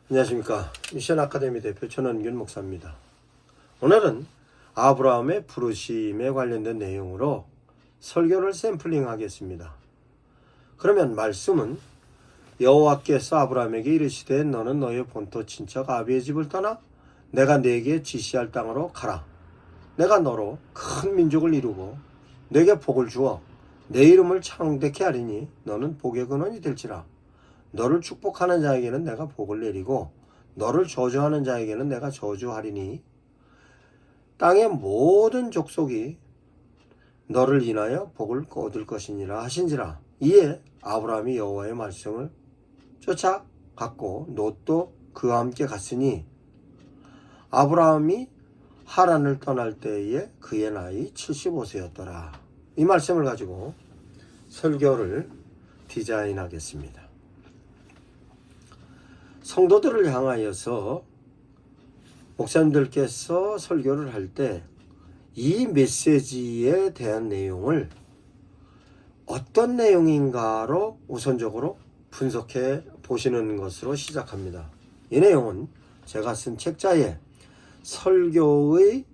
안녕하십니까. 미션 아카데미 대표 전원균 목사입니다. 오늘은 아브라함의 부르심에 관련된 내용으로 설교를 샘플링 하겠습니다. 그러면 말씀은 여호와께서 아브라함에게 이르시되 너는 너의 본토 친척 아비의 집을 떠나 내가 네게 지시할 땅으로 가라. 내가 너로 큰 민족을 이루고 네게 복을 주어 내 이름을 창대케 하리니 너는 복의 근원이 될지라. 너를 축복하는 자에게는 내가 복을 내리고 너를 저주하는 자에게는 내가 저주하리니 땅의 모든 족속이 너를 인하여 복을 거둘 것이니라 하신지라. 이에 아브라함이 여호와의 말씀을 쫓아갔고 롯도 그와 함께 갔으니 아브라함이 하란을 떠날 때에 그의 나이 75세였더라. 이 말씀을 가지고 설교를 디자인하겠습니다. 성도들을 향하여서 목사님들께서 설교를 할 때 이 메시지에 대한 내용을 어떤 내용인가로 우선적으로 분석해 보시는 것으로 시작합니다. 이 내용은 제가 쓴 책자에 설교의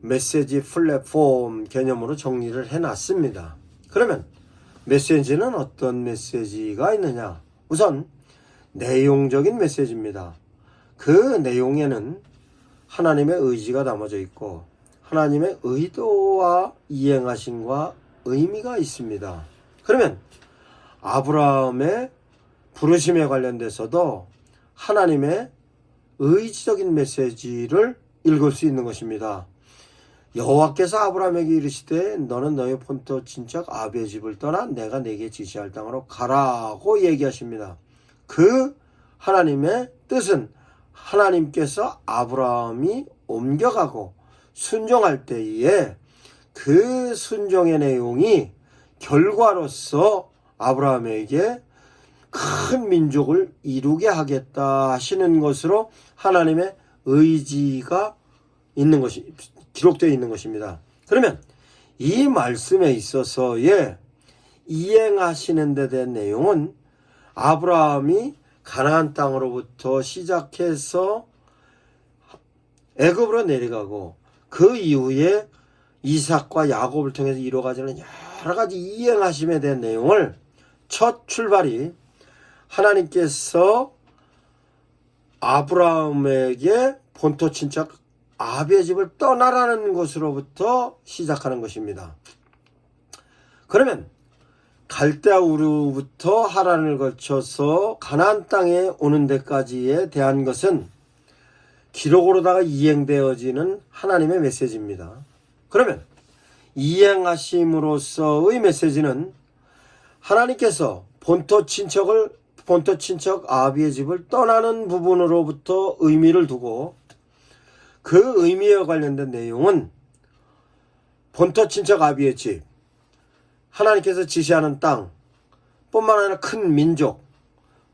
메시지 플랫폼 개념으로 정리를 해놨습니다. 그러면 메시지는 어떤 메시지가 있느냐? 우선 내용적인 메시지입니다. 그 내용에는 하나님의 의지가 담아져 있고 하나님의 의도와 이행하심과 의미가 있습니다. 그러면 아브라함의 부르심에 관련돼서도 하나님의 의지적인 메시지를 읽을 수 있는 것입니다. 여호와께서 아브라함에게 이르시되 너는 너의 본토 친척 아비의 집을 떠나 내가 네게 지시할 땅으로 가라고 얘기하십니다. 그 하나님의 뜻은 하나님께서 아브라함이 옮겨가고 순종할 때에 그 순종의 내용이 결과로서 아브라함에게 큰 민족을 이루게 하겠다 하시는 것으로 하나님의 의지가 있는 것이 기록되어 있는 것입니다. 그러면 이 말씀에 있어서의 이행하시는 데 대한 내용은 아브라함이 가나안 땅으로부터 시작해서 애굽으로 내려가고 그 이후에 이삭과 야곱을 통해서 이루어가지는 여러 가지 이행하심에 대한 내용을 첫 출발이 하나님께서 아브라함에게 본토 친척 아비의 집을 떠나라는 것으로부터 시작하는 것입니다. 그러면 갈대아 우르부터 하란을 거쳐서 가나안 땅에 오는 데까지에 대한 것은 기록으로다가 이행되어지는 하나님의 메시지입니다. 그러면 이행하심으로서의 메시지는 하나님께서 본토 친척 아비의 집을 떠나는 부분으로부터 의미를 두고 그 의미에 관련된 내용은 본토 친척 아비의 집, 하나님께서 지시하는 땅 뿐만 아니라 큰 민족,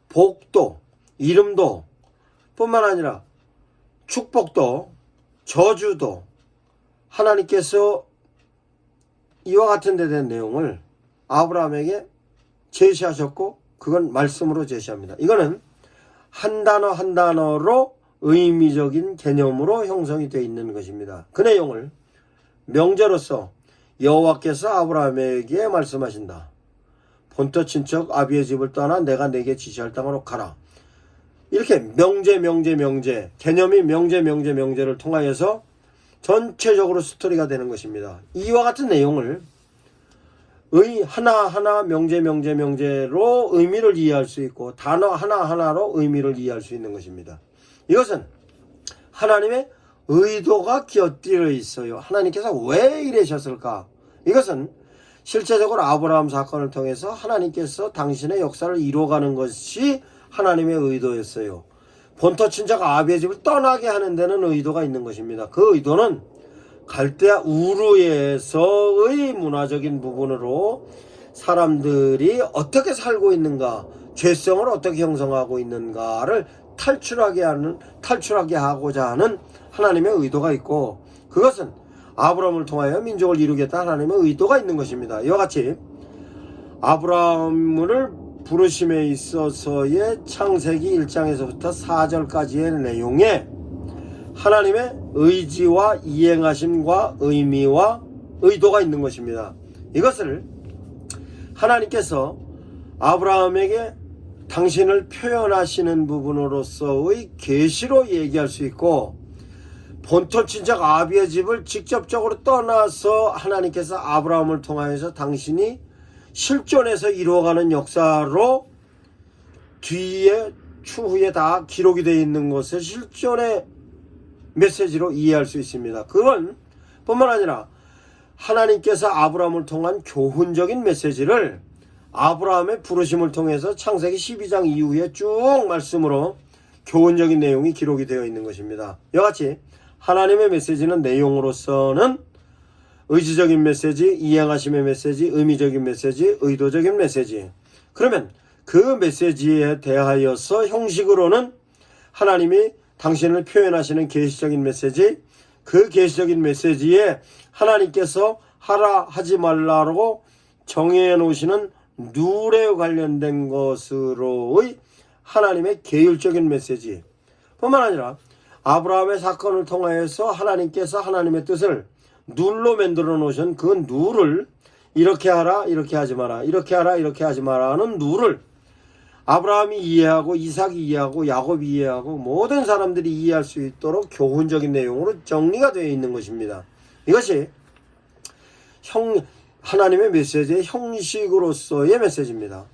복도, 이름도 뿐만 아니라 축복도, 저주도 하나님께서 이와 같은 데 대한 내용을 아브라함에게 제시하셨고 그건 말씀으로 제시합니다. 이거는 한 단어 한 단어로 의미적인 개념으로 형성이 되어 있는 것입니다. 그 내용을 명제로서 여호와께서 아브라함에게 말씀하신다. 본토 친척 아비의 집을 떠나 내가 네게 지시할 땅으로 가라. 이렇게 명제 개념이 명제를 통하여서 전체적으로 스토리가 되는 것입니다. 이와 같은 내용을 하나하나 명제로 의미를 이해할 수 있고 단어 하나하나로 의미를 이해할 수 있는 것입니다. 이것은 하나님의 의도가 곁들여 있어요. 하나님께서 왜 이러셨을까? 이것은 실제적으로 아브라함 사건을 통해서 하나님께서 당신의 역사를 이루어가는 것이 하나님의 의도였어요. 본토 친척 아비의 집을 떠나게 하는 데는 의도가 있는 것입니다. 그 의도는 갈대아 우르에서의 문화적인 부분으로 사람들이 어떻게 살고 있는가, 죄성을 어떻게 형성하고 있는가를 탈출하게 하고자 하는 하나님의 의도가 있고, 그것은 아브라함을 통하여 민족을 이루겠다 하나님의 의도가 있는 것입니다. 이와 같이 아브라함을 부르심에 있어서의 창세기 1장에서부터 4절까지의 내용에 하나님의 의지와 이행하심과 의미와 의도가 있는 것입니다. 이것을 하나님께서 아브라함에게 당신을 표현하시는 부분으로서의 계시로 얘기할 수 있고, 본토 친척 아비의 집을 직접적으로 떠나서 하나님께서 아브라함을 통하여서 당신이 실존해서 이루어가는 역사로 뒤에 추후에 다 기록이 되어 있는 것을 실존의 메시지로 이해할 수 있습니다. 그건 뿐만 아니라 하나님께서 아브라함을 통한 교훈적인 메시지를 아브라함의 부르심을 통해서 창세기 12장 이후에 쭉 말씀으로 교훈적인 내용이 기록이 되어 있는 것입니다. 이와 같이 하나님의 메시지는 내용으로서는 의지적인 메시지, 이행하심의 메시지, 의미적인 메시지, 의도적인 메시지. 그러면 그 메시지에 대하여서 형식으로는 하나님이 당신을 표현하시는 계시적인 메시지, 그 계시적인 메시지에 하나님께서 하라 하지 말라고 정해 놓으시는 룰에 관련된 것으로의 하나님의 계율적인 메시지 뿐만 아니라 아브라함의 사건을 통하여서 하나님께서 하나님의 뜻을 룰로 만들어 놓으신 그 룰을 이렇게 하라 이렇게 하지 마라, 이렇게 하라 이렇게 하지 마라 하는 룰을 아브라함이 이해하고 이삭이 이해하고 야곱이 이해하고 모든 사람들이 이해할 수 있도록 교훈적인 내용으로 정리가 되어 있는 것입니다. 이것이 하나님의 메시지의 형식으로서의 메시지입니다.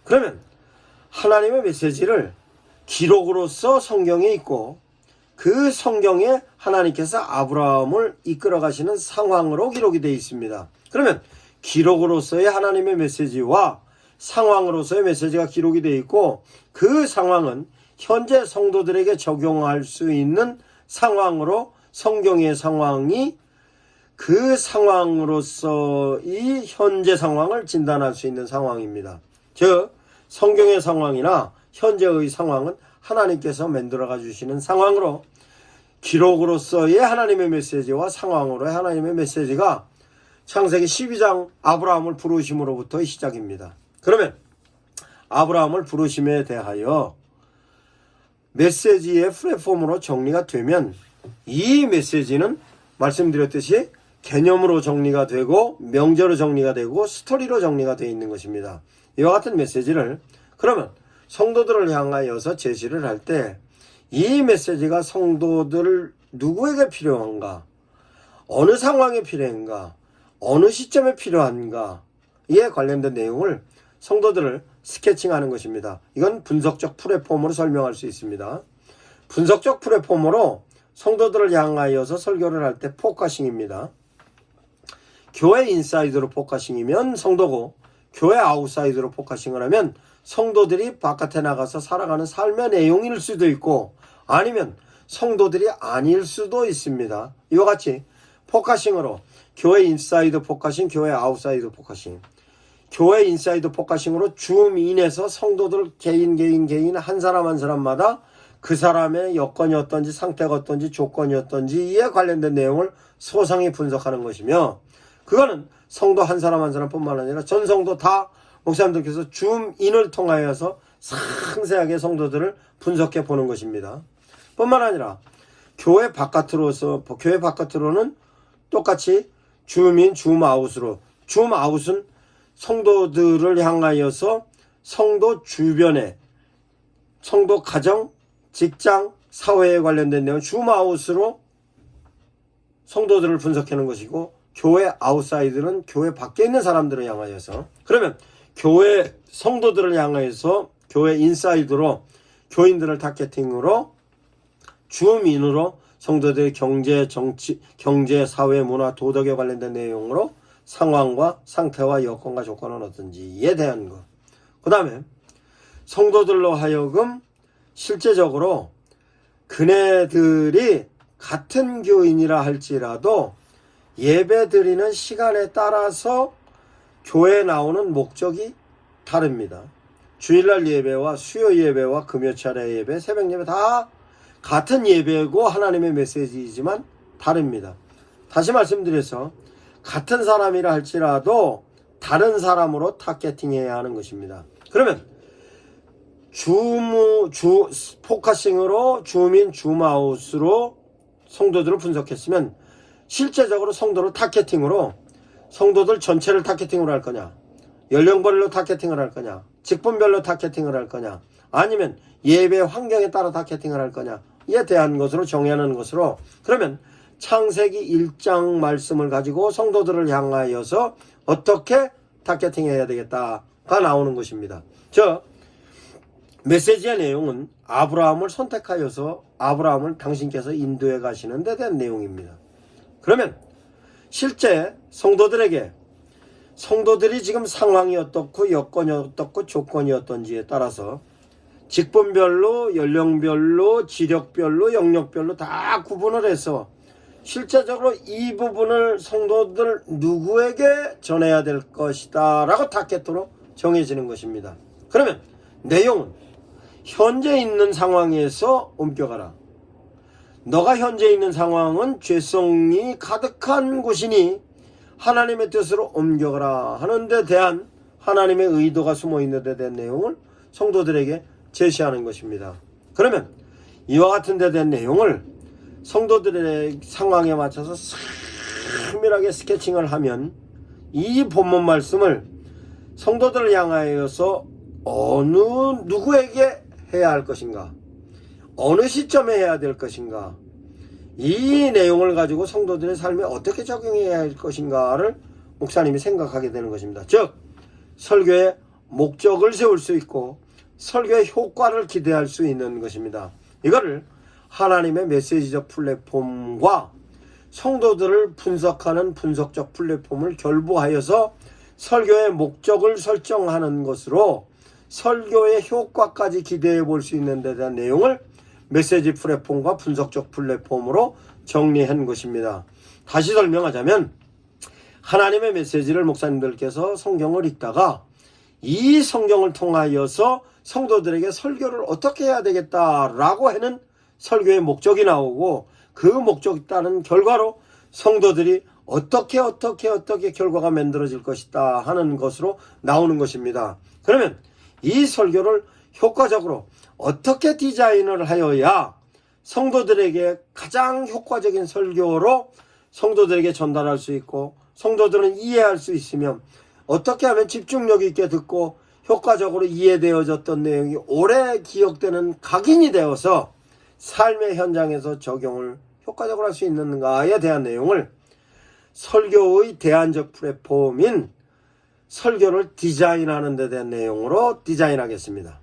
그러면 하나님의 메시지를 기록으로서 성경에 있고, 그 성경에 하나님께서 아브라함을 이끌어 가시는 상황으로 기록이 되어 있습니다. 그러면 기록으로서의 하나님의 메시지와 상황으로서의 메시지가 기록이 되어 있고, 그 상황은 현재 성도들에게 적용할 수 있는 상황으로 성경의 상황이 그 상황으로서 이 현재 상황을 진단할 수 있는 상황입니다. 즉 성경의 상황이나 현재의 상황은 하나님께서 만들어가 주시는 상황으로, 기록으로서의 하나님의 메시지와 상황으로의 하나님의 메시지가 창세기 12장 아브라함을 부르심으로부터의 시작입니다. 그러면 아브라함을 부르심에 대하여 메시지의 플랫폼으로 정리가 되면, 이 메시지는 말씀드렸듯이 개념으로 정리가 되고 명제로 정리가 되고 스토리로 정리가 되어 있는 것입니다. 이와 같은 메시지를 그러면 성도들을 향하여서 제시를 할 때 이 메시지가 성도들 누구에게 필요한가, 어느 상황에 필요한가, 어느 시점에 필요한가, 이에 관련된 내용을 성도들을 스케칭하는 것입니다. 이건 분석적 플랫폼으로 설명할 수 있습니다. 분석적 플랫폼으로 성도들을 향하여서 설교를 할 때 포커싱입니다. 교회 인사이드로 포커싱이면 성도고, 교회 아웃사이드로 포커싱을 하면 성도들이 바깥에 나가서 살아가는 삶의 내용일 수도 있고, 아니면 성도들이 아닐 수도 있습니다. 이와 같이 포커싱으로 교회 인사이드 포커싱, 교회 아웃사이드 포커싱. 교회 인사이드 포커싱으로 줌인해서 성도들 개인 한 사람 한 사람마다 그 사람의 여건이 어떤지, 상태가 어떤지, 조건이 어떤지에 관련된 내용을 소상히 분석하는 것이며, 그거는 성도 한 사람 한 사람뿐만 아니라 전 성도 다 목사님들께서 줌인을 통하여서 상세하게 성도들을 분석해 보는 것입니다. 뿐만 아니라 교회 바깥으로는 똑같이 줌인, 줌아웃으로, 줌아웃은 성도들을 향하여서 성도 주변에, 성도 가정, 직장, 사회에 관련된 내용 줌아웃으로 성도들을 분석하는 것이고, 교회 아웃사이드는 교회 밖에 있는 사람들을 향하여서, 그러면 교회 성도들을 향하여서 교회 인사이드로 교인들을 타겟팅으로, 줌인으로 성도들의 경제, 정치, 경제, 사회, 문화, 도덕에 관련된 내용으로 상황과 상태와 여건과 조건은 어떤지에 대한 것. 그 다음에 성도들로 하여금 실제적으로 그네들이 같은 교인이라 할지라도 예배 드리는 시간에 따라서 교회에 나오는 목적이 다릅니다. 주일날 예배와 수요 예배와 금요차례 예배, 새벽 예배 다 같은 예배고 하나님의 메시지이지만 다릅니다. 다시 말씀드려서 같은 사람이라 할지라도 다른 사람으로 타겟팅해야 하는 것입니다. 그러면 포커싱으로 줌인, 줌아웃으로 성도들을 분석했으면 실제적으로 성도를 타겟팅으로 성도들 전체를 타겟팅으로 할 거냐, 연령별로 타겟팅을 할 거냐, 직분별로 타겟팅을 할 거냐, 아니면 예배 환경에 따라 타겟팅을 할 거냐에 대한 것으로 정의하는 것으로, 그러면 창세기 1장 말씀을 가지고 성도들을 향하여서 어떻게 타겟팅해야 되겠다가 나오는 것입니다. 메시지의 내용은 아브라함을 선택하여서 아브라함을 당신께서 인도해 가시는 데 대한 내용입니다. 그러면 실제 성도들에게 성도들이 지금 상황이 어떻고 여건이 어떻고 조건이 어떤지에 따라서 직분별로, 연령별로, 지력별로, 영역별로 다 구분을 해서 실제적으로 이 부분을 성도들 누구에게 전해야 될 것이다 라고 타겟으로 정해지는 것입니다. 그러면 내용은 현재 있는 상황에서 옮겨가라. 너가 현재 있는 상황은 죄성이 가득한 곳이니 하나님의 뜻으로 옮겨가라 하는 데 대한 하나님의 의도가 숨어 있는 데 대한 내용을 성도들에게 제시하는 것입니다. 그러면 이와 같은 데 대한 내용을 성도들의 상황에 맞춰서 세밀하게 스케칭을 하면 이 본문 말씀을 성도들을 향하여서 누구에게 해야 할 것인가, 어느 시점에 해야 될 것인가, 이 내용을 가지고 성도들의 삶에 어떻게 적용해야 할 것인가를 목사님이 생각하게 되는 것입니다. 즉 설교의 목적을 세울 수 있고 설교의 효과를 기대할 수 있는 것입니다. 이거를 하나님의 메시지적 플랫폼과 성도들을 분석하는 분석적 플랫폼을 결부하여서 설교의 목적을 설정하는 것으로 설교의 효과까지 기대해 볼 수 있는 데 대한 내용을 메시지 플랫폼과 분석적 플랫폼으로 정리한 것입니다. 다시 설명하자면 하나님의 메시지를 목사님들께서 성경을 읽다가 이 성경을 통하여서 성도들에게 설교를 어떻게 해야 되겠다라고 하는 설교의 목적이 나오고 그 목적에 따른 결과로 성도들이 어떻게 결과가 만들어질 것이다 하는 것으로 나오는 것입니다. 그러면 이 설교를 효과적으로 어떻게 디자인을 하여야 성도들에게 가장 효과적인 설교로 성도들에게 전달할 수 있고 성도들은 이해할 수 있으면 어떻게 하면 집중력 있게 듣고 효과적으로 이해되어졌던 내용이 오래 기억되는 각인이 되어서 삶의 현장에서 적용을 효과적으로 할 수 있는가에 대한 내용을 설교의 대안적 플랫폼인 설교를 디자인하는 데 대한 내용으로 디자인하겠습니다.